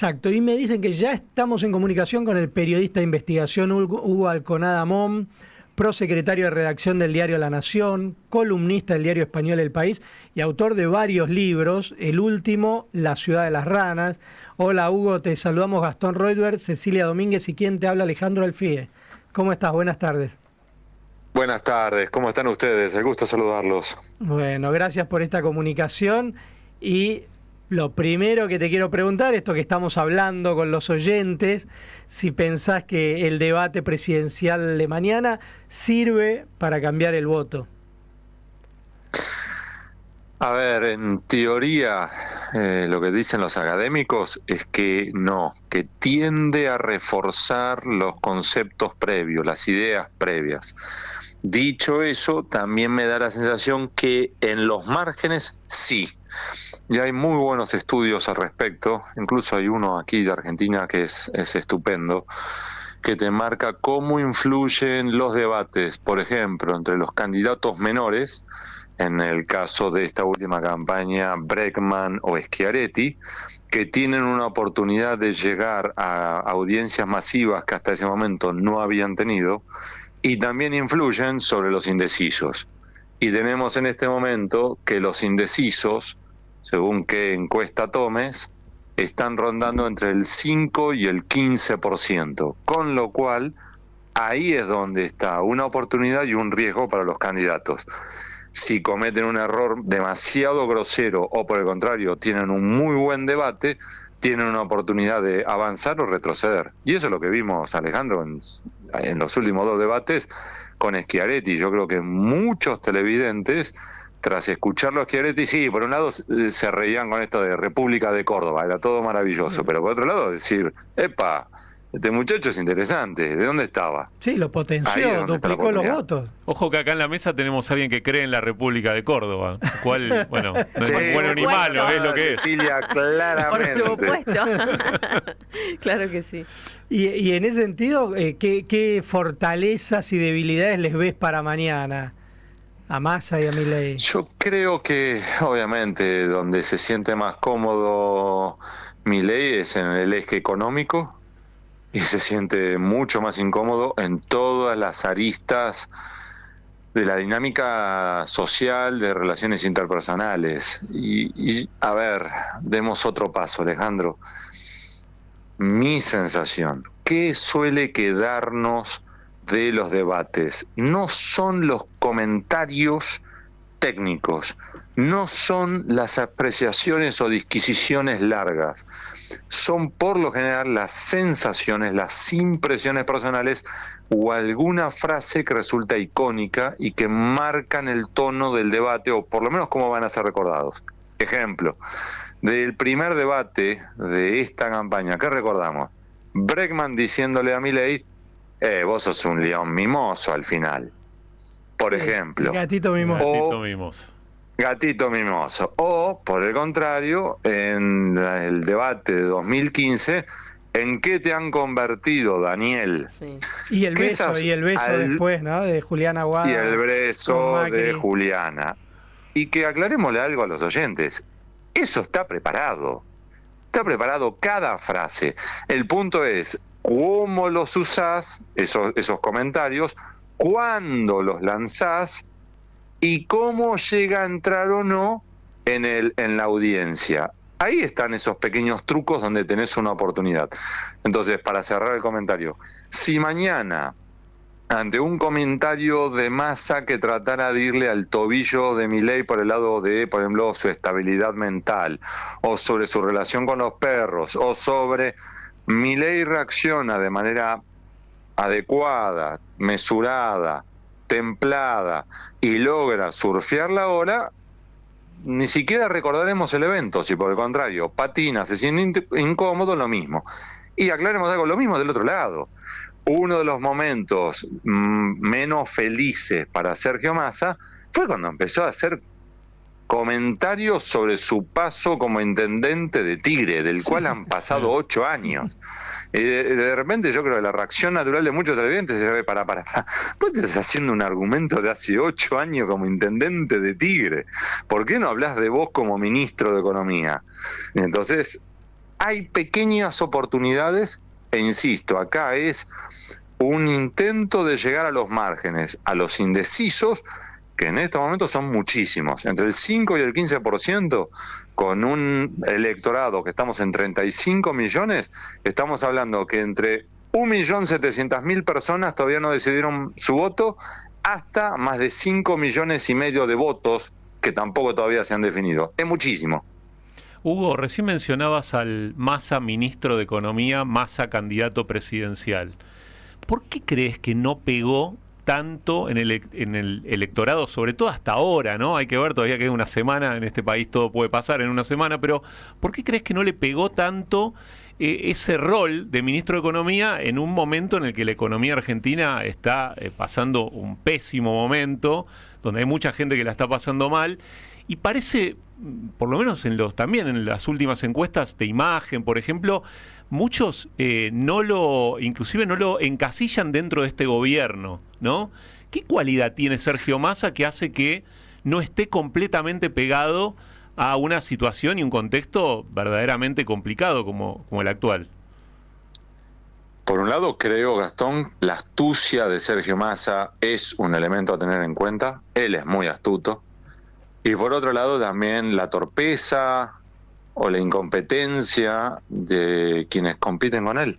Exacto, y me dicen que ya estamos en comunicación con el periodista de investigación Hugo Alconada Mom, prosecretario de redacción del diario La Nación, columnista del diario español El País y autor de varios libros, el último, La ciudad de las ranas. Hola Hugo, te saludamos Gastón Reutberg, Cecilia Domínguez y quien te habla Alejandro Alfie. ¿Cómo estás? Buenas tardes. Buenas tardes, ¿cómo están ustedes? El gusto saludarlos. Bueno, gracias por esta comunicación y lo primero que te quiero preguntar, esto que estamos hablando con los oyentes, si pensás que el debate presidencial de mañana sirve para cambiar el voto. A ver, en teoría, lo que dicen los académicos es que no, que tiende a reforzar los conceptos previos, las ideas previas. Dicho eso, también me da la sensación que en los márgenes sí. Ya hay muy buenos estudios al respecto, incluso hay uno aquí de Argentina que es estupendo, que te marca cómo influyen los debates, por ejemplo, entre los candidatos menores, en el caso de esta última campaña, Bregman o Schiaretti, que tienen una oportunidad de llegar a audiencias masivas que hasta ese momento no habían tenido, y también influyen sobre los indecisos. Y tenemos en este momento que los indecisos, según qué encuesta tomes, están rondando entre el 5 y el 15%, con lo cual ahí es donde está una oportunidad y un riesgo para los candidatos. Si cometen un error demasiado grosero o por el contrario tienen un muy buen debate, tienen una oportunidad de avanzar o retroceder. Y eso es lo que vimos, Alejandro, en los últimos dos debates con Schiaretti. Yo creo que muchos televidentes, tras escucharlo a Schiaretti, sí, por un lado se reían con esto de República de Córdoba, era todo maravilloso, pero por otro lado decir, epa, este muchacho es interesante, ¿de dónde estaba? Sí, lo potenció, duplicó los votos. Ojo que acá en la mesa tenemos a alguien que cree en la República de Córdoba, cual, bueno, no sí, es ni bueno ni malo, es lo que es. Cecilia, claramente. Por supuesto. Claro que sí. Y en ese sentido, ¿qué fortalezas y debilidades les ves para mañana a Massa y a Milei? Yo creo que, obviamente, donde se siente más cómodo Milei es en el eje económico y se siente mucho más incómodo en todas las aristas de la dinámica social, de relaciones interpersonales. Y a ver, demos otro paso, Alejandro. Mi sensación, ¿qué suele quedarnos de los debates? No son los comentarios técnicos, no son las apreciaciones o disquisiciones largas, son por lo general las sensaciones, las impresiones personales o alguna frase que resulta icónica y que marcan el tono del debate o por lo menos cómo van a ser recordados. Ejemplo, del primer debate de esta campaña, ¿qué recordamos? Bregman diciéndole a Milei, vos sos un león mimoso al final, por ejemplo. Gatito mimoso. Gatito mimoso. Gatito mimoso. O, por el contrario, en el debate de 2015, ¿en qué te han convertido, Daniel? Sí. Y el beso después, ¿no? De Juliana Aguada. Y el beso de Juliana. Y que aclarémosle algo a los oyentes. Eso está preparado. Está preparado cada frase. El punto es cómo los usás, esos comentarios, cuándo los lanzás y cómo llega a entrar o no en la audiencia. Ahí están esos pequeños trucos donde tenés una oportunidad. Entonces, para cerrar el comentario, si mañana, ante un comentario de Massa que tratara de irle al tobillo de Milei por el lado de, por ejemplo, su estabilidad mental, o sobre su relación con los perros, o sobre Milei reacciona de manera adecuada, mesurada, templada, y logra surfear la ola, ni siquiera recordaremos el evento, si por el contrario patina, se siente incómodo, lo mismo. Y aclaremos algo, lo mismo del otro lado. Uno de los momentos menos felices para Sergio Massa fue cuando empezó a hacer comentarios sobre su paso como intendente de Tigre, del cual han pasado 8 años. De repente yo creo que la reacción natural de muchos televidentes es, para. Vos te estás haciendo un argumento de hace 8 años como intendente de Tigre. ¿Por qué no hablas de vos como ministro de Economía? Entonces, hay pequeñas oportunidades, e insisto, acá es un intento de llegar a los márgenes, a los indecisos, que en estos momentos son muchísimos, entre el 5 y el 15%, con un electorado que estamos en 35 millones, estamos hablando que entre 1.700.000 personas todavía no decidieron su voto, hasta más de 5,5 millones de votos que tampoco todavía se han definido. Es muchísimo. Hugo, recién mencionabas al Massa ministro de Economía, Massa candidato presidencial. ¿Por qué crees que no pegó tanto en el electorado, sobre todo hasta ahora, ¿no? Hay que ver, todavía queda una semana, en este país todo puede pasar en una semana, pero ¿por qué crees que no le pegó tanto ese rol de ministro de Economía en un momento en el que la economía argentina está pasando un pésimo momento, donde hay mucha gente que la está pasando mal, y parece, por lo menos también en las últimas encuestas de imagen, por ejemplo, muchos inclusive no lo encasillan dentro de este gobierno, ¿no? ¿Qué cualidad tiene Sergio Massa que hace que no esté completamente pegado a una situación y un contexto verdaderamente complicado como el actual? Por un lado, creo, Gastón, la astucia de Sergio Massa es un elemento a tener en cuenta. Él es muy astuto. Y por otro lado, también la torpeza o la incompetencia de quienes compiten con él.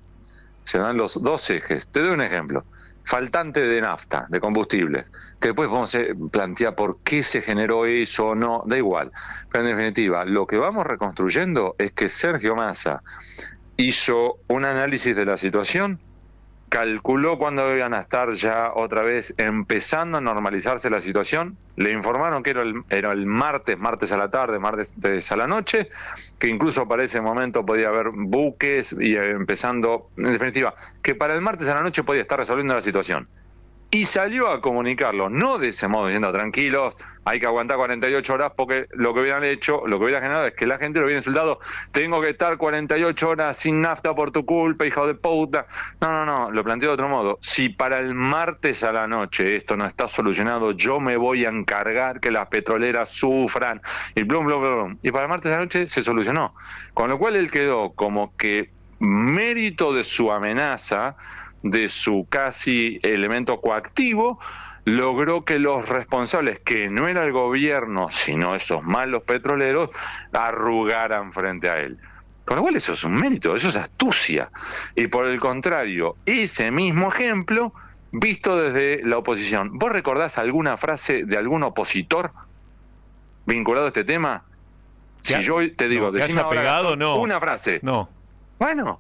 Se dan los dos ejes. Te doy un ejemplo. Faltante de nafta, de combustibles, que después vamos a plantear por qué se generó eso o no, da igual. Pero en definitiva, lo que vamos reconstruyendo es que Sergio Massa hizo un análisis de la situación, calculó cuándo iban a estar ya otra vez empezando a normalizarse la situación, le informaron que era el martes a la tarde, martes a la noche, que incluso para ese momento podía haber buques y empezando, en definitiva, que para el martes a la noche podía estar resolviendo la situación. Y salió a comunicarlo, no de ese modo, diciendo tranquilos, hay que aguantar 48 horas porque lo que hubieran hecho, lo que hubiera generado es que la gente lo hubiera insultado, tengo que estar 48 horas sin nafta por tu culpa, hijo de puta. No, lo planteó de otro modo. Si para el martes a la noche esto no está solucionado, yo me voy a encargar que las petroleras sufran, y blum, blum, blum. Y para el martes a la noche se solucionó. Con lo cual él quedó como que mérito de su amenaza, de su casi elemento coactivo, logró que los responsables, que no era el gobierno, sino esos malos petroleros, arrugaran frente a él. Con lo cual eso es un mérito, eso es astucia. Y por el contrario, ese mismo ejemplo visto desde la oposición. ¿Vos recordás alguna frase de algún opositor vinculado a este tema? Si yo te digo, decime ahora, pegado, no. Una frase. No. Bueno,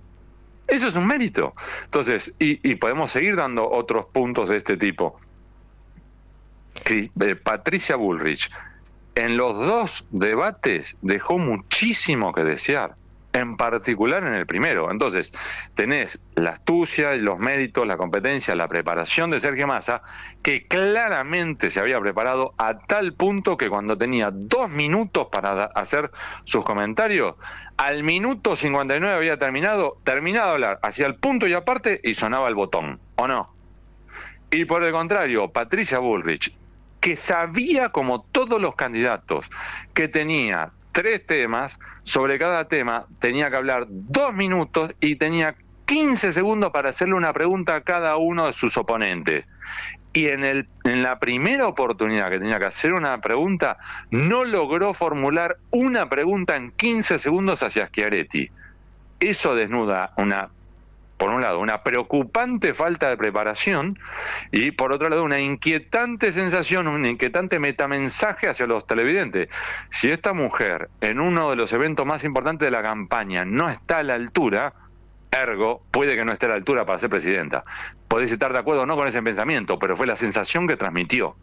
eso es un mérito. Entonces, y podemos seguir dando otros puntos de este tipo. Patricia Bullrich, en los dos debates dejó muchísimo que desear, en particular en el primero. Entonces, tenés la astucia y los méritos, la competencia, la preparación de Sergio Massa, que claramente se había preparado a tal punto que cuando tenía 2 minutos para hacer sus comentarios, al minuto 59 había terminado de hablar, hacia el punto y aparte, y sonaba el botón, ¿o no? Y por el contrario, Patricia Bullrich, que sabía, como todos los candidatos, que tenía 3 temas, sobre cada tema tenía que hablar 2 minutos y tenía 15 segundos para hacerle una pregunta a cada uno de sus oponentes. Y en la primera oportunidad que tenía que hacer una pregunta, no logró formular una pregunta en 15 segundos hacia Schiaretti. Eso desnuda por un lado, una preocupante falta de preparación y por otro lado, una inquietante sensación, un inquietante metamensaje hacia los televidentes. Si esta mujer, en uno de los eventos más importantes de la campaña, no está a la altura, ergo, puede que no esté a la altura para ser presidenta. Podéis estar de acuerdo o no con ese pensamiento, pero fue la sensación que transmitió.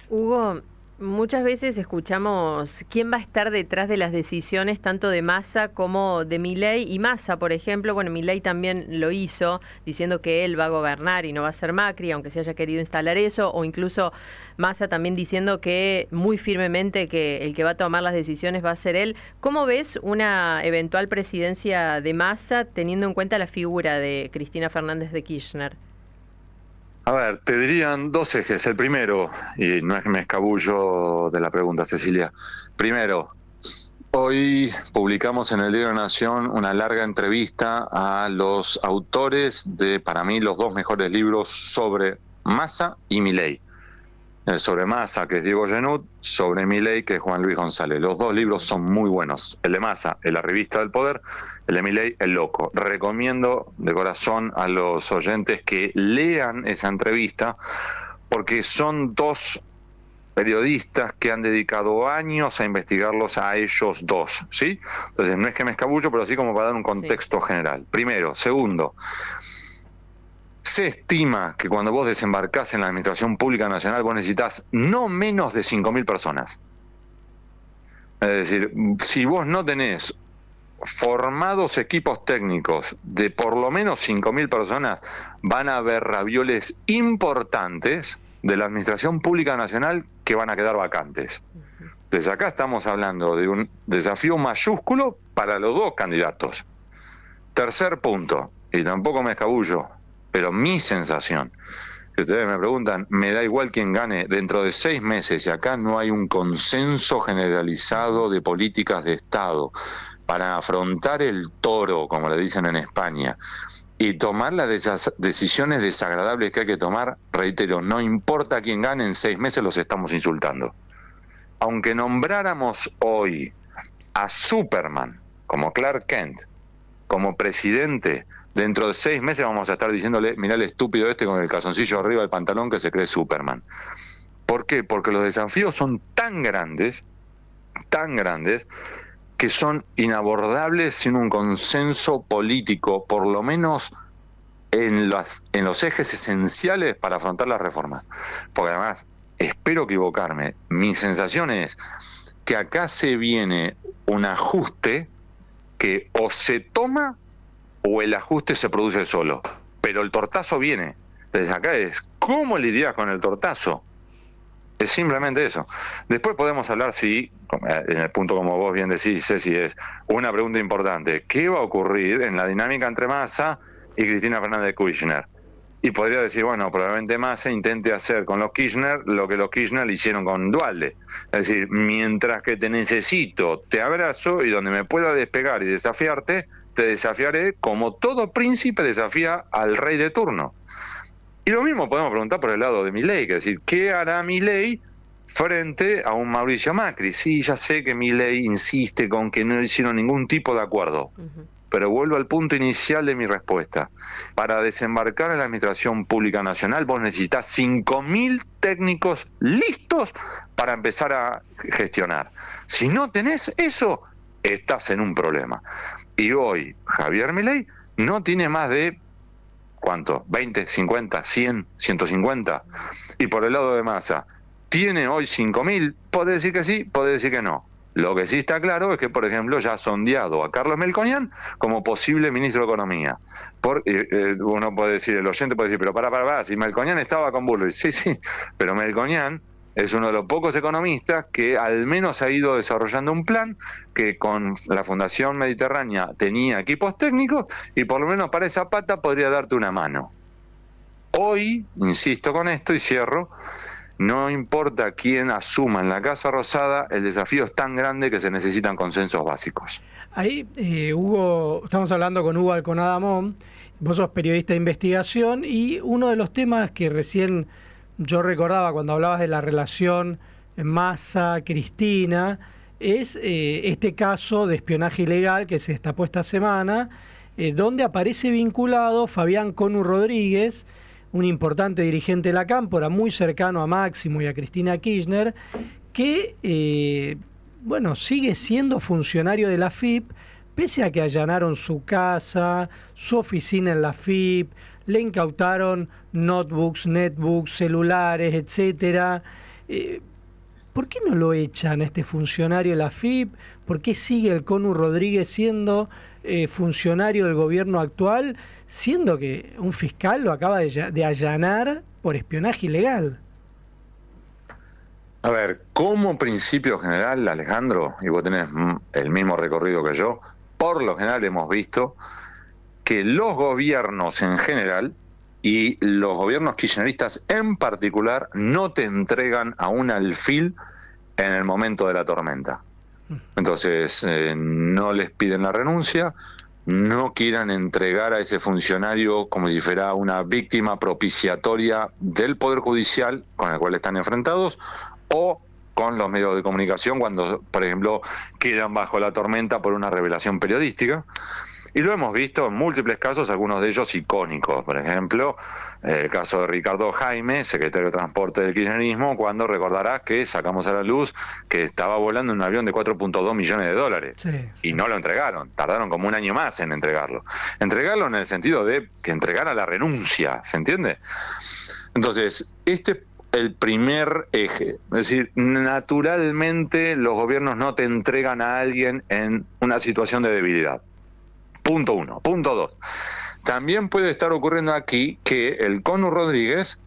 Hugo, muchas veces escuchamos quién va a estar detrás de las decisiones tanto de Massa como de Milei. Y Massa, por ejemplo, bueno, Milei también lo hizo, diciendo que él va a gobernar y no va a ser Macri, aunque se haya querido instalar eso, o incluso Massa también diciendo que muy firmemente que el que va a tomar las decisiones va a ser él. ¿Cómo ves una eventual presidencia de Massa teniendo en cuenta la figura de Cristina Fernández de Kirchner? A ver, te dirían 2 ejes. El primero, y no es que me escabullo de la pregunta, Cecilia. Primero, Hoy publicamos en el Diario de la Nación una larga entrevista a los autores de, para mí, los dos mejores libros sobre Massa y Milei. Sobre Massa, que es Diego Genut, sobre Milei, que es Juan Luis González. Los dos libros son muy buenos. El de Massa, El arribista del poder; el de Milei, El loco. Recomiendo de corazón a los oyentes que lean esa entrevista, porque son dos periodistas que han dedicado años a investigarlos a ellos dos, ¿sí? Entonces, no es que me escabullo, pero así como para dar un contexto general. Primero. Segundo, se estima que cuando vos desembarcás en la Administración Pública Nacional, vos necesitas no menos de 5.000 personas. Es decir, si vos no tenés formados equipos técnicos de por lo menos 5.000 personas, van a haber ravioles importantes de la Administración Pública Nacional que van a quedar vacantes. Desde acá estamos hablando de un desafío mayúsculo para los dos candidatos. Tercer punto, y tampoco me escabullo, pero mi sensación, que ustedes me preguntan, me da igual quién gane, dentro de 6 meses, y acá no hay un consenso generalizado de políticas de Estado para afrontar el toro, como le dicen en España, y tomar las decisiones desagradables que hay que tomar, reitero, no importa quién gane, en 6 meses los estamos insultando. Aunque nombráramos hoy a Superman como Clark Kent, como presidente, dentro de 6 meses vamos a estar diciéndole, mirá el estúpido este con el calzoncillo arriba del pantalón que se cree Superman. ¿Por qué? Porque los desafíos son tan grandes, que son inabordables sin un consenso político, por lo menos en los ejes esenciales para afrontar las reformas. Porque además, espero equivocarme, mi sensación es que acá se viene un ajuste que o se toma o el ajuste se produce solo, pero el tortazo viene. Desde acá es, ¿cómo lidias con el tortazo? Es simplemente eso. Después podemos hablar si, en el punto como vos bien decís, Ceci, es una pregunta importante. ¿Qué va a ocurrir en la dinámica entre Massa y Cristina Fernández de Kirchner? Y podría decir, bueno, probablemente Massa intente hacer con los Kirchner lo que los Kirchner le hicieron con Duhalde. Es decir, mientras que te necesito, te abrazo, y donde me pueda despegar y desafiarte, te desafiaré como todo príncipe desafía al rey de turno. Y lo mismo podemos preguntar por el lado de Milei, que es decir, ¿qué hará Milei frente a un Mauricio Macri? Sí, ya sé que Milei insiste con que no hicieron ningún tipo de acuerdo, pero vuelvo al punto inicial de mi respuesta. Para desembarcar en la Administración Pública Nacional vos necesitas 5.000 técnicos listos para empezar a gestionar. Si no tenés eso, estás en un problema. Y hoy Javier Milei no tiene más de, ¿cuánto? 20, 50, 100, 150. Y por el lado de Massa, ¿tiene hoy 5.000? Puede decir que sí, puede decir que no. Lo que sí está claro es que, por ejemplo, ya ha sondeado a Carlos Melconian como posible ministro de Economía. Uno puede decir, el oyente puede decir, pero para, si Melconian estaba con Bullrich. Sí, pero Melconian es uno de los pocos economistas que al menos ha ido desarrollando un plan que con la Fundación Mediterránea tenía equipos técnicos y por lo menos para esa pata podría darte una mano. Hoy, insisto con esto y cierro, no importa quién asuma en la Casa Rosada, el desafío es tan grande que se necesitan consensos básicos. Ahí, Hugo, estamos hablando con Hugo Alconada Mon, vos sos periodista de investigación, y uno de los temas que recién yo recordaba cuando hablabas de la relación Massa-Cristina es este caso de espionaje ilegal que se destapó esta semana, donde aparece vinculado Fabián Conu Rodríguez, un importante dirigente de la Cámpora, muy cercano a Máximo y a Cristina Kirchner, que sigue siendo funcionario de la AFIP, pese a que allanaron su casa, su oficina en la AFIP, le incautaron notebooks, netbooks, celulares, etcétera. ¿Por qué no lo echan a este funcionario de la AFIP? ¿Por qué sigue el Conu Rodríguez siendo funcionario del gobierno actual, siendo que un fiscal lo acaba de allanar por espionaje ilegal? A ver, como principio general, Alejandro, y vos tenés el mismo recorrido que yo, por lo general hemos visto que los gobiernos en general y los gobiernos kirchneristas en particular no te entregan a un alfil en el momento de la tormenta. Entonces, no les piden la renuncia, no quieran entregar a ese funcionario como si fuera una víctima propiciatoria del Poder Judicial con el cual están enfrentados, o con los medios de comunicación cuando, por ejemplo, quedan bajo la tormenta por una revelación periodística. Y lo hemos visto en múltiples casos, algunos de ellos icónicos. Por ejemplo, el caso de Ricardo Jaime, secretario de Transporte del kirchnerismo, cuando recordarás que sacamos a la luz que estaba volando en un avión de 4.2 millones de dólares. Sí. Y no lo entregaron, tardaron como un año más en entregarlo. Entregarlo en el sentido de que entregara la renuncia, ¿se entiende? Entonces, el primer eje. Es decir, naturalmente los gobiernos no te entregan a alguien en una situación de debilidad. Punto 1. Punto 2. También puede estar ocurriendo aquí que el Conu Rodríguez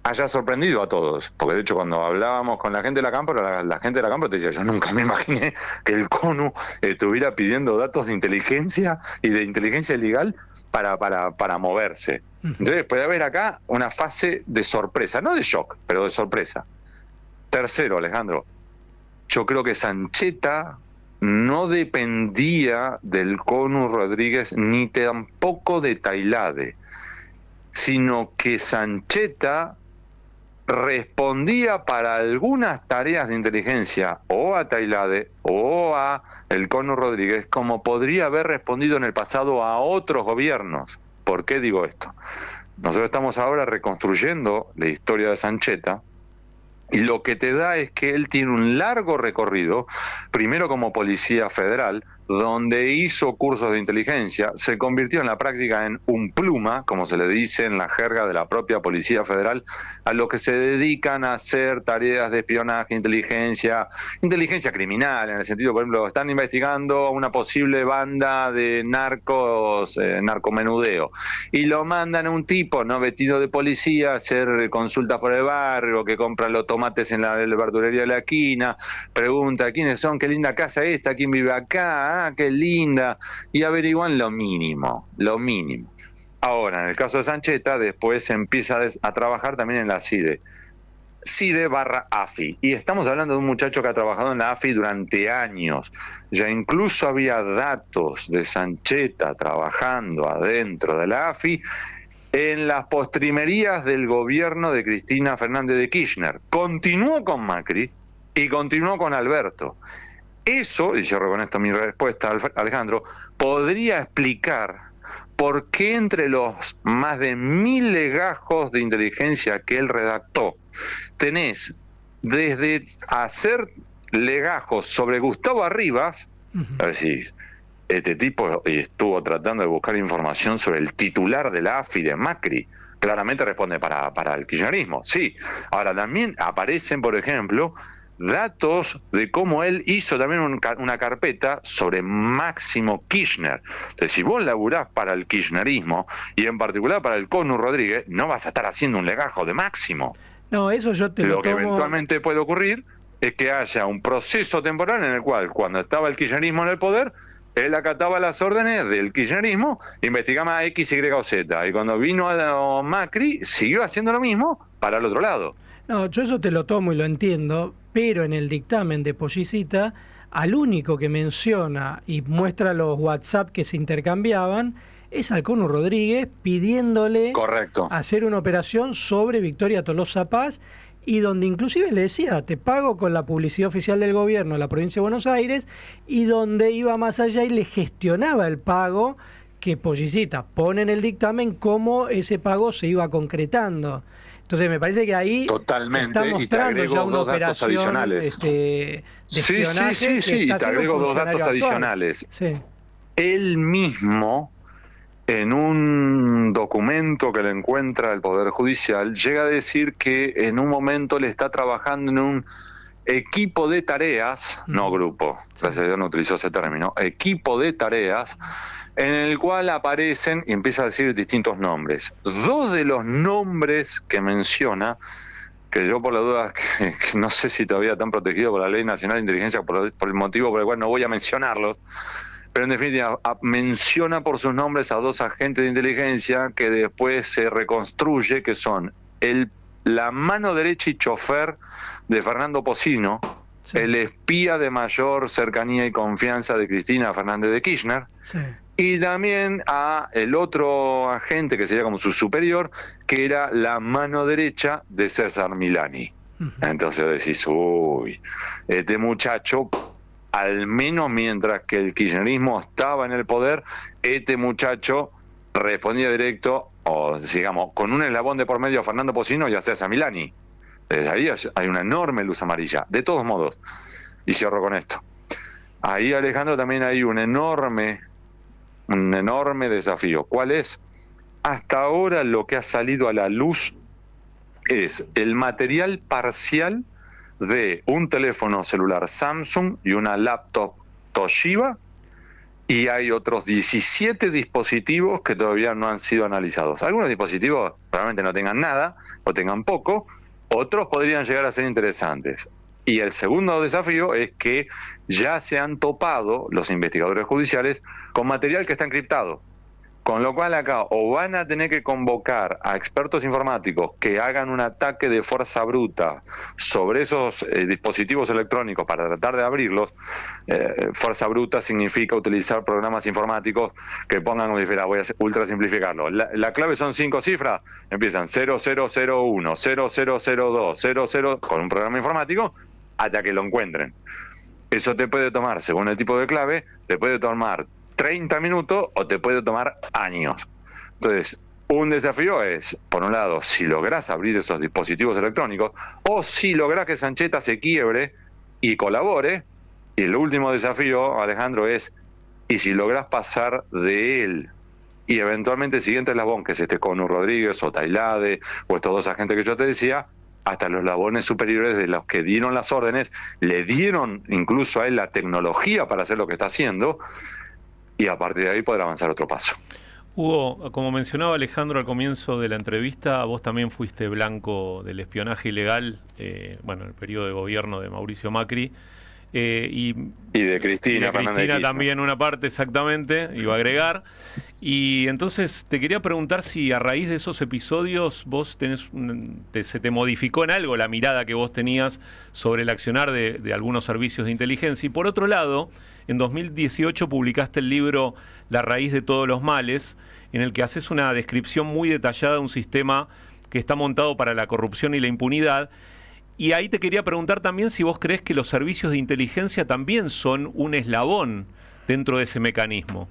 haya sorprendido a todos. Porque de hecho cuando hablábamos con la gente de la Cámpora, la gente de la Cámpora te decía, yo nunca me imaginé que el Conu estuviera pidiendo datos de inteligencia y de inteligencia ilegal para moverse. Entonces puede haber acá una fase de sorpresa, no de shock, pero de sorpresa. Tercero, Alejandro, yo creo que Sancheta no dependía del Conu Rodríguez ni tampoco de Tailade, sino que Sancheta respondía para algunas tareas de inteligencia o a Tailade o a el Conu Rodríguez como podría haber respondido en el pasado a otros gobiernos. ¿Por qué digo esto? Nosotros estamos ahora reconstruyendo la historia de Sancheta y lo que te da es que él tiene un largo recorrido, primero como policía federal, donde hizo cursos de inteligencia, se convirtió en la práctica en un pluma, como se le dice en la jerga de la propia Policía Federal, a lo que se dedican a hacer tareas de espionaje, inteligencia criminal, en el sentido, por ejemplo, están investigando una posible banda de narcos, narcomenudeo, y lo mandan a un tipo no vestido de policía a hacer consultas por el barrio, que compra los tomates en la verdulería de la esquina, pregunta quiénes son, qué linda casa esta, quién vive acá, qué linda, y averiguan lo mínimo. Ahora, en el caso de Sancheta, después se empieza a trabajar también en la CIDE / AFI, y estamos hablando de un muchacho que ha trabajado en la AFI durante años, ya incluso había datos de Sancheta trabajando adentro de la AFI en las postrimerías del gobierno de Cristina Fernández de Kirchner. Continuó con Macri y continuó con Alberto. Eso, y cierro con esto mi respuesta, Alejandro, podría explicar por qué entre los más de 1000 legajos de inteligencia que él redactó, tenés desde hacer legajos sobre Gustavo Arribas, a ver si este tipo estuvo tratando de buscar información sobre el titular de la AFI de Macri, claramente responde para el kirchnerismo, sí. Ahora también aparecen, por ejemplo, datos de cómo él hizo también una carpeta sobre Máximo Kirchner. Entonces, si vos laburás para el kirchnerismo, y en particular para el Conu Rodríguez, no vas a estar haciendo un legajo de Máximo. No, eso yo te lo que eventualmente puede ocurrir es que haya un proceso temporal en el cual, cuando estaba el kirchnerismo en el poder, él acataba las órdenes del kirchnerismo, investigaba a X, Y o Z, y cuando vino a Macri, siguió haciendo lo mismo para el otro lado. No, yo eso te lo tomo y lo entiendo, pero en el dictamen de Pollicita, al único que menciona y muestra los WhatsApp que se intercambiaban es al Conu Rodríguez pidiéndole hacer una operación sobre Victoria Tolosa Paz, y donde inclusive le decía, te pago con la publicidad oficial del gobierno de la provincia de Buenos Aires, y donde iba más allá y le gestionaba el pago, que Pollicita pone en el dictamen cómo ese pago se iba concretando. Entonces me parece que ahí totalmente, está mostrando ya una operación adicionales. De espionaje. Sí, y te agrego 2 datos adicionales. Sí. Él mismo, en un documento que le encuentra el Poder Judicial, llega a decir que en un momento le está trabajando en un equipo de tareas, no grupo, gracias a Dios no utilizó ese término, equipo de tareas, en el cual aparecen y empieza a decir distintos nombres. 2 de los nombres que menciona, que yo por la duda que no sé si todavía están protegidos por la Ley Nacional de Inteligencia, por el motivo por el cual no voy a mencionarlos, pero en definitiva menciona por sus nombres a 2 agentes de inteligencia que después se reconstruye que son la mano derecha y chofer de Fernando Pocino, Sí. el espía de mayor cercanía y confianza de Cristina Fernández de Kirchner, Sí. y también a el otro agente que sería como su superior, que era la mano derecha de César Milani. Entonces decís, uy, este muchacho, al menos mientras que el kirchnerismo estaba en el poder, este muchacho respondía directo, o digamos, con un eslabón de por medio a Fernando Pocino y a César Milani. Desde ahí hay una enorme luz amarilla. De todos modos, y cierro con esto, ahí, Alejandro, también hay un enorme desafío. ¿Cuál es? Hasta ahora lo que ha salido a la luz es el material parcial de un teléfono celular Samsung y una laptop Toshiba, y hay otros 17 dispositivos que todavía no han sido analizados. Algunos dispositivos probablemente no tengan nada o tengan poco, otros podrían llegar a ser interesantes. Y el segundo desafío es que ya se han topado los investigadores judiciales con material que está encriptado. Con lo cual acá o van a tener que convocar a expertos informáticos que hagan un ataque de fuerza bruta sobre esos dispositivos electrónicos para tratar de abrirlos. Fuerza bruta significa utilizar programas informáticos que pongan, como dijera, voy a ultra simplificarlo. La clave son 5 cifras, empiezan 0001, 0002, 00 con un programa informático hasta que lo encuentren. Eso te puede tomar, según el tipo de clave, te puede tomar 30 minutos o te puede tomar años. Entonces, un desafío es, por un lado, si lográs abrir esos dispositivos electrónicos, o si lográs que Sancheta se quiebre y colabore. Y el último desafío, Alejandro, es, y si lográs pasar de él y eventualmente el siguiente eslabón, que es este Conu Rodríguez o Tailade o estos dos agentes que yo te decía, hasta los eslabones superiores de los que dieron las órdenes, le dieron incluso a él la tecnología para hacer lo que está haciendo, y a partir de ahí poder avanzar otro paso. Hugo, como mencionaba Alejandro al comienzo de la entrevista, vos también fuiste blanco del espionaje ilegal, en el periodo de gobierno de Mauricio Macri. Y de Cristina Fernández de Kirchner también una parte, exactamente, iba a agregar. Y entonces te quería preguntar si a raíz de esos episodios vos se te modificó en algo la mirada que vos tenías sobre el accionar de algunos servicios de inteligencia. Y por otro lado, en 2018 publicaste el libro La raíz de todos los males, en el que haces una descripción muy detallada de un sistema que está montado para la corrupción y la impunidad. Y ahí te quería preguntar también si vos crees que los servicios de inteligencia también son un eslabón dentro de ese mecanismo.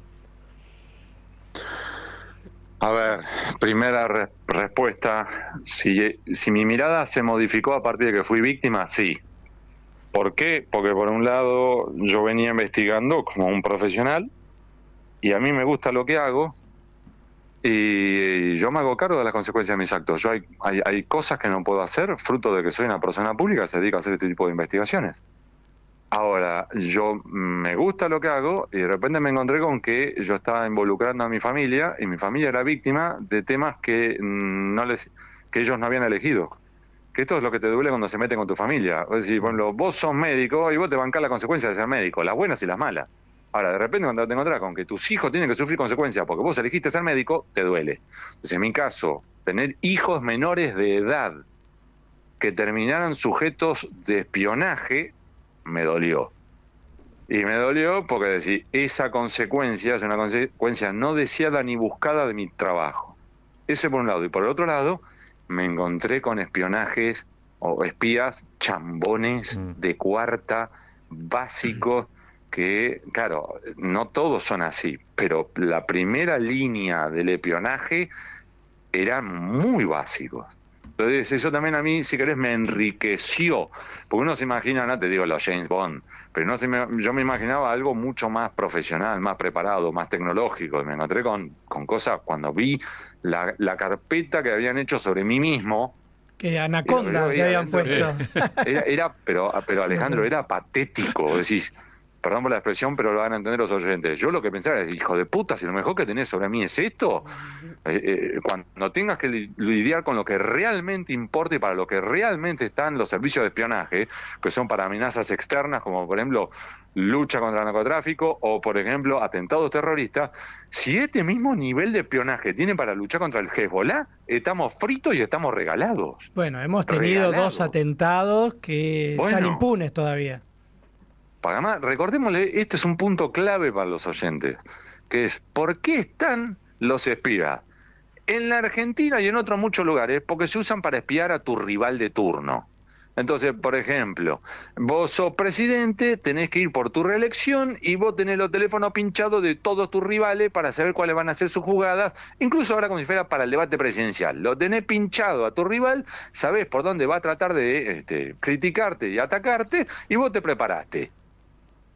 A ver, primera respuesta, si mi mirada se modificó a partir de que fui víctima, sí. ¿Por qué? Porque por un lado yo venía investigando como un profesional y a mí me gusta lo que hago y yo me hago cargo de las consecuencias de mis actos. Hay cosas que no puedo hacer fruto de que soy una persona pública que se dedica a hacer este tipo de investigaciones. Ahora, yo me gusta lo que hago y de repente me encontré con que yo estaba involucrando a mi familia y mi familia era víctima de temas que ellos no habían elegido. Que esto es lo que te duele cuando se meten con tu familia. Es decir, bueno, vos sos médico y vos te bancás las consecuencias de ser médico, las buenas y las malas. Ahora, de repente cuando te encontrás con que tus hijos tienen que sufrir consecuencias porque vos elegiste ser médico, te duele. Entonces, en mi caso, tener hijos menores de edad que terminaran sujetos de espionaje, me dolió. Y me dolió porque decir, esa consecuencia es una consecuencia no deseada ni buscada de mi trabajo. Ese por un lado. Y por el otro lado, me encontré con espionajes o espías chambones de cuarta, básicos, que, claro, no todos son así, pero la primera línea del espionaje eran muy básicos. Entonces eso también a mí, si querés, me enriqueció, porque uno se imagina, no te digo los James Bond, pero yo me imaginaba algo mucho más profesional, más preparado, más tecnológico, y me encontré con cosas cuando vi la carpeta que habían hecho sobre mí mismo. Que Anaconda que habían puesto. Pero Alejandro, era patético, decís, perdón por la expresión, pero lo van a entender los oyentes. Yo lo que pensaba es, hijo de puta, si lo mejor que tenés sobre mí es esto, cuando tengas que lidiar con lo que realmente importa y para lo que realmente están los servicios de espionaje, que son para amenazas externas, como por ejemplo lucha contra el narcotráfico o por ejemplo atentados terroristas, si este mismo nivel de espionaje tiene para luchar contra el Hezbollah, estamos fritos y estamos regalados. Bueno, hemos tenido 2 atentados que están impunes todavía. Además, recordémosle, este es un punto clave para los oyentes, que es, ¿por qué están los espías? En la Argentina y en otros muchos lugares, porque se usan para espiar a tu rival de turno. Entonces, por ejemplo, vos sos presidente, tenés que ir por tu reelección y vos tenés los teléfonos pinchados de todos tus rivales para saber cuáles van a ser sus jugadas, incluso ahora como si fuera para el debate presidencial. Lo tenés pinchado a tu rival, sabés por dónde va a tratar de criticarte y atacarte y vos te preparaste.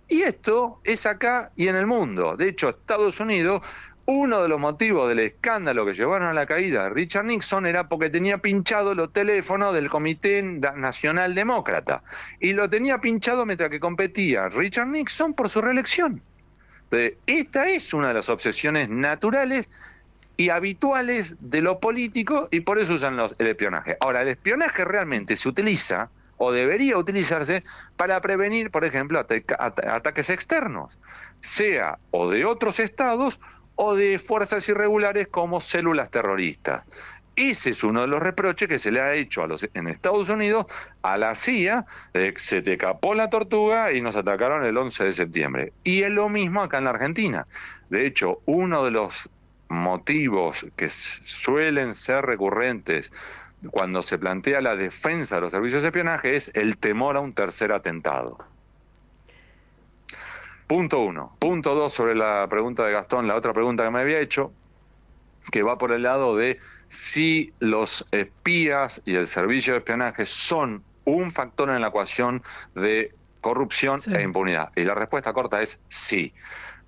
Y esto es acá y en el mundo. De hecho, Estados Unidos, uno de los motivos del escándalo que llevaron a la caída de Richard Nixon era porque tenía pinchado los teléfonos del Comité Nacional Demócrata. Y lo tenía pinchado mientras que competía Richard Nixon por su reelección. Entonces, esta es una de las obsesiones naturales y habituales de los políticos y por eso usan el espionaje. Ahora, el espionaje realmente se utiliza o debería utilizarse para prevenir, por ejemplo, ataques externos, sea o de otros estados o de fuerzas irregulares como células terroristas. Ese es uno de los reproches que se le ha hecho en Estados Unidos a la CIA, se te escapó la tortuga y nos atacaron el 11 de septiembre. Y es lo mismo acá en la Argentina. De hecho, uno de los motivos que suelen ser recurrentes cuando se plantea la defensa de los servicios de espionaje es el temor a un tercer atentado. Punto 1. Punto 2, sobre la pregunta de Gastón, la otra pregunta que me había hecho, que va por el lado de si los espías y el servicio de espionaje son un factor en la ecuación de corrupción e impunidad. Y la respuesta corta es sí.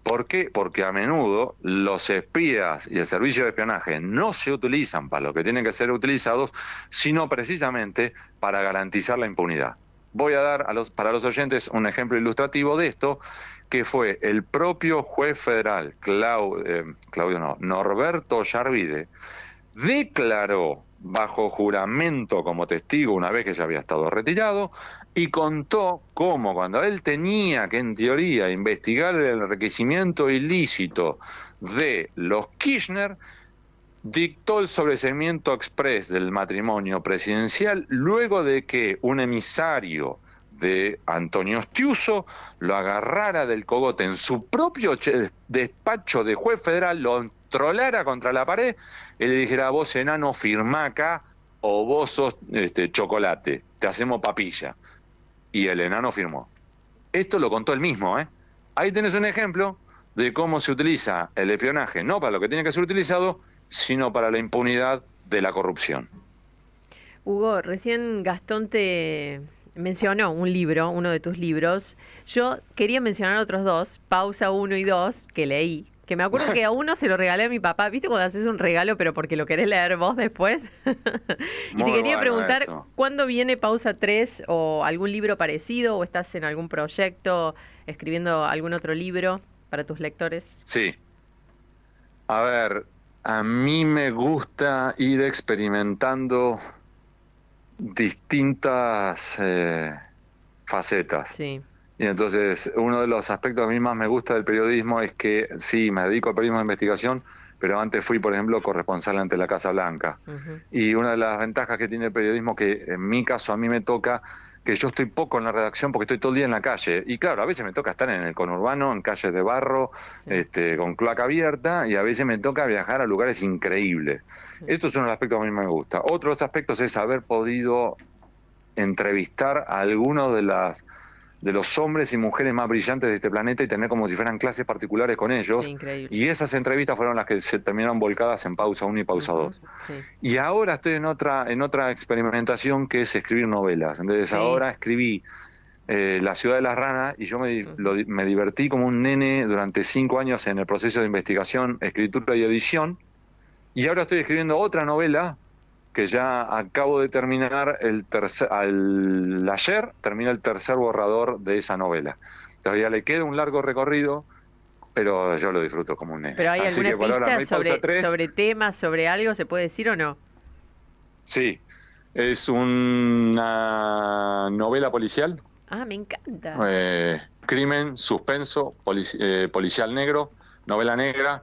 ¿Por qué? Porque a menudo los espías y el servicio de espionaje no se utilizan para lo que tienen que ser utilizados, sino precisamente para garantizar la impunidad. Voy a dar para los oyentes un ejemplo ilustrativo de esto, que fue el propio juez federal, Norberto Yarvide, declaró bajo juramento como testigo una vez que ya había estado retirado y contó cómo cuando él tenía que en teoría investigar el enriquecimiento ilícito de los Kirchner, dictó el sobreseimiento exprés del matrimonio presidencial luego de que un emisario de Antonio Stiuso lo agarrara del cogote en su propio despacho de juez federal, lo trolara contra la pared y le dijera: vos enano firmá acá o vos sos chocolate, te hacemos papilla. Y el enano firmó. Esto lo contó él mismo, ¿eh? Ahí tenés un ejemplo de cómo se utiliza el espionaje, no para lo que tiene que ser utilizado, sino para la impunidad de la corrupción. Hugo, recién Gastón te mencionó un libro, uno de tus libros. Yo quería mencionar otros 2, Pausa 1 y 2, que leí. Que me acuerdo que a uno se lo regalé a mi papá. ¿Viste cuando haces un regalo pero porque lo querés leer vos después? Y te quería preguntar, ¿cuándo viene Pausa 3 o algún libro parecido? ¿O estás en algún proyecto escribiendo algún otro libro para tus lectores? Sí. A ver, a mí me gusta ir experimentando distintas facetas. Sí. Y entonces, uno de los aspectos que a mí más me gusta del periodismo es que, sí, me dedico al periodismo de investigación, pero antes fui, por ejemplo, corresponsal ante la Casa Blanca. Y una de las ventajas que tiene el periodismo, que en mi caso a mí me toca, que yo estoy poco en la redacción porque estoy todo el día en la calle. Y claro, a veces me toca estar en el conurbano, en calles de barro, con cloaca abierta, y a veces me toca viajar a lugares increíbles. Esto es uno de los aspectos que a mí me gusta. Otro de los aspectos es haber podido entrevistar a algunos de los hombres y mujeres más brillantes de este planeta y tener como si fueran clases particulares con ellos. Sí, increíble. Y esas entrevistas fueron las que se terminaron volcadas en Pausa 1 y Pausa 2. Sí. Y ahora estoy en otra experimentación, que es escribir novelas. Entonces ahora escribí La ciudad de las ranas y yo me divertí como un nene durante 5 años en el proceso de investigación, escritura y edición. Y ahora estoy escribiendo otra novela que ya acabo de terminar ayer terminé el tercer borrador de esa novela. Todavía le queda un largo recorrido, pero yo lo disfruto como un nene. ¿Pero hay Así alguna que por ahora no pista hay pausa 3. sobre temas, sobre algo, se puede decir o no? Sí, es una novela policial. Ah, me encanta. Crimen, suspenso, policial negro, novela negra,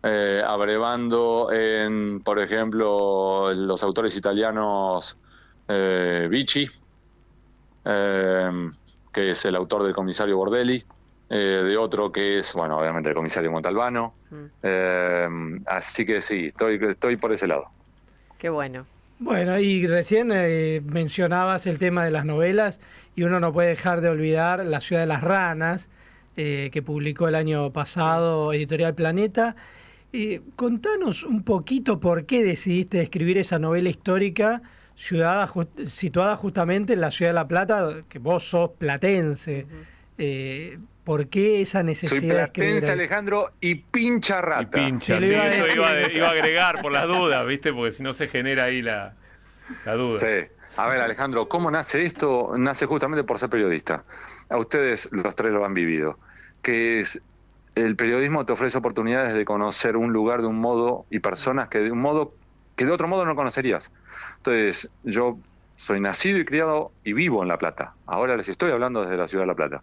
abrevando en, por ejemplo, los autores italianos Vicci, que es el autor del Comisario Bordelli, de otro que es, bueno, obviamente el Comisario Montalbano. Así que sí, estoy por ese lado. Qué bueno. Bueno, y recién mencionabas el tema de las novelas y uno no puede dejar de olvidar La ciudad de las ranas, que publicó el año pasado Editorial Planeta. Contanos un poquito por qué decidiste escribir esa novela histórica situada justamente en la ciudad de La Plata, que vos sos platense. ¿Por qué esa necesidad? Soy de escribir platense, ahí? Alejandro, y pincha rata. Y pincha, Sí, sí, lo iba a eso decir. iba a agregar por las dudas, ¿viste? Porque si no se genera ahí la duda. Sí. A ver, Alejandro, ¿cómo nace esto? Nace justamente por ser periodista. A ustedes los tres lo han vivido. Que es el periodismo te ofrece oportunidades de conocer un lugar de un modo y personas que de otro modo no conocerías. Entonces, yo soy nacido y criado y vivo en La Plata. Ahora les estoy hablando desde la ciudad de La Plata.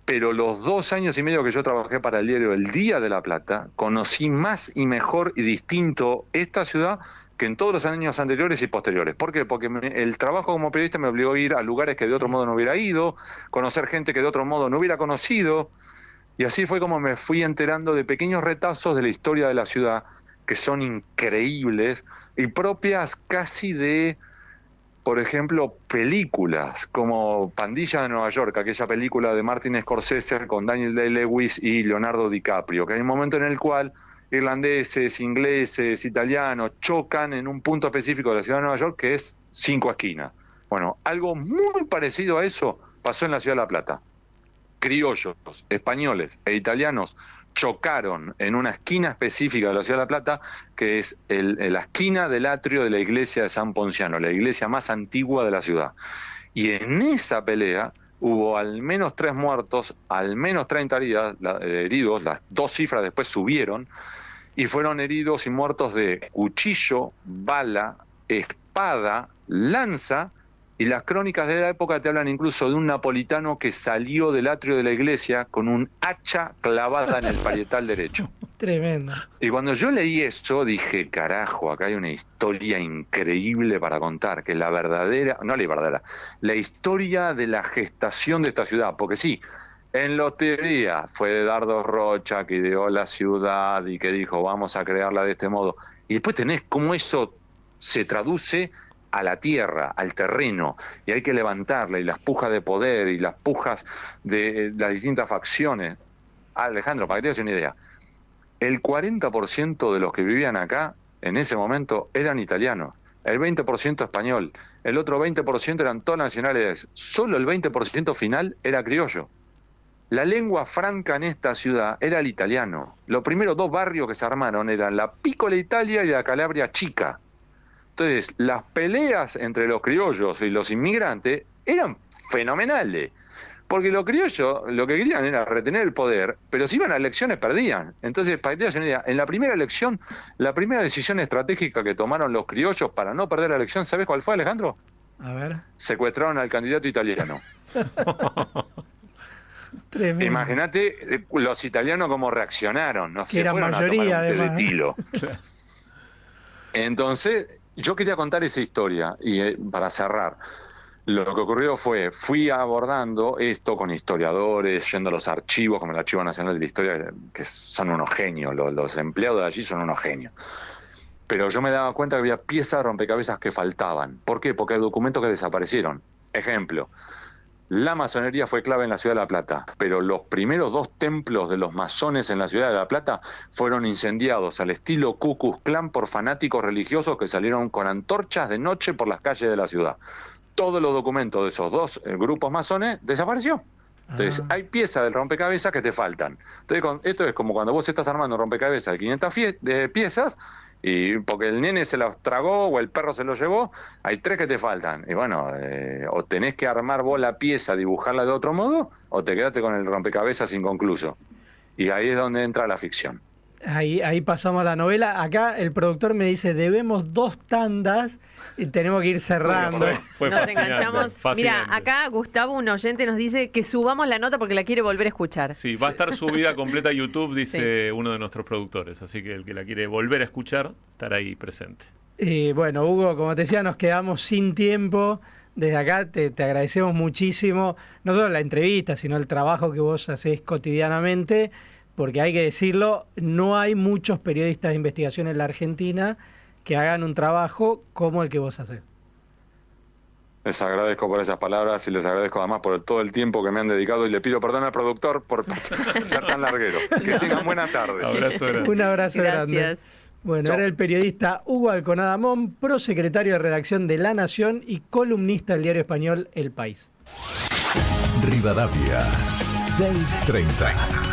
Pero los 2 años y medio que yo trabajé para el diario El Día de La Plata, conocí más y mejor y distinto esta ciudad que en todos los años anteriores y posteriores. ¿Por qué? Porque el trabajo como periodista me obligó a ir a lugares que de otro modo no hubiera ido, conocer gente que de otro modo no hubiera conocido, y así fue como me fui enterando de pequeños retazos de la historia de la ciudad que son increíbles y propias casi de, por ejemplo, películas como Pandilla de Nueva York, aquella película de Martin Scorsese con Daniel Day-Lewis y Leonardo DiCaprio, que hay un momento en el cual irlandeses, ingleses, italianos chocan en un punto específico de la ciudad de Nueva York que es 5 esquinas. Bueno, algo muy parecido a eso pasó en la ciudad de La Plata. Criollos, españoles e italianos chocaron en una esquina específica de la ciudad de La Plata, que es la esquina del atrio de la iglesia de San Ponciano, la iglesia más antigua de la ciudad. Y en esa pelea hubo al menos 3 muertos, al menos 30 heridos, las 2 cifras después subieron, y fueron heridos y muertos de cuchillo, bala, espada, lanza, y las crónicas de la época te hablan incluso de un napolitano que salió del atrio de la iglesia con un hacha clavada en el parietal derecho. Tremendo. Y cuando yo leí eso dije, carajo, acá hay una historia increíble para contar, que es la verdadera, no la verdadera, la historia de la gestación de esta ciudad, porque sí, en la teoría fue Dardo Rocha que ideó la ciudad y que dijo, vamos a crearla de este modo, y después tenés cómo eso se traduce a la tierra, al terreno, y hay que levantarla, y las pujas de poder, y las pujas de las distintas facciones. Alejandro, para que te des una idea, el 40% de los que vivían acá, en ese momento, eran italianos, el 20% español, el otro 20% eran todas nacionalidades, solo el 20% final era criollo. La lengua franca en esta ciudad era el italiano. Los primeros 2 barrios que se armaron eran la Piccola Italia y la Calabria Chica. Entonces, las peleas entre los criollos y los inmigrantes eran fenomenales, porque los criollos lo que querían era retener el poder, pero si iban a elecciones perdían. Entonces, para que te das una idea, en la primera elección, la primera decisión estratégica que tomaron los criollos para no perder la elección, ¿sabes cuál fue, Alejandro? A ver. Secuestraron al candidato italiano. Tremendo. Imagínate los italianos cómo reaccionaron, no se Era fueron mayoría, a tomar un té de además. tilo. Entonces, yo quería contar esa historia y para cerrar, lo que ocurrió fui abordando esto con historiadores, yendo a los archivos, como el Archivo Nacional de la Historia, que son unos genios, los empleados de allí son unos genios. Pero yo me daba cuenta que había piezas de rompecabezas que faltaban. ¿Por qué? Porque hay documentos que desaparecieron. Ejemplo, la masonería fue clave en la ciudad de La Plata, pero los primeros 2 templos de los masones en la ciudad de La Plata fueron incendiados al estilo Ku Klux Klan por fanáticos religiosos que salieron con antorchas de noche por las calles de la ciudad. Todos los documentos de esos 2 grupos masones desapareció. Entonces, hay piezas del rompecabezas que te faltan. Entonces, esto es como cuando vos estás armando un rompecabezas de 500 piezas Y porque el nene se los tragó o el perro se los llevó, hay 3 que te faltan. Y bueno, o tenés que armar vos la pieza, dibujarla de otro modo, o te quedaste con el rompecabezas inconcluso. Y ahí es donde entra la ficción. Ahí pasamos a la novela. Acá el productor me dice, debemos 2 tandas y tenemos que ir cerrando. Fue Nos fascinante, enganchamos. Mira, fascinante. acá Gustavo, un oyente, nos dice que subamos la nota porque la quiere volver a escuchar. Sí, va a estar subida completa a YouTube, dice uno de nuestros productores. Así que el que la quiere volver a escuchar, estará ahí presente. Bueno, Hugo, como te decía, nos quedamos sin tiempo. Desde acá te agradecemos muchísimo, no solo la entrevista, sino el trabajo que vos hacés cotidianamente, porque hay que decirlo, no hay muchos periodistas de investigación en la Argentina que hagan un trabajo como el que vos haces. Les agradezco por esas palabras y les agradezco además por todo el tiempo que me han dedicado y le pido perdón al productor por ser tan larguero. Que tengan buena tarde. Abrazo grande. Un abrazo grande. Gracias. Bueno, Chau. era el periodista Hugo Alconada Mon, prosecretario de redacción de La Nación y columnista del diario español El País. Rivadavia, 630.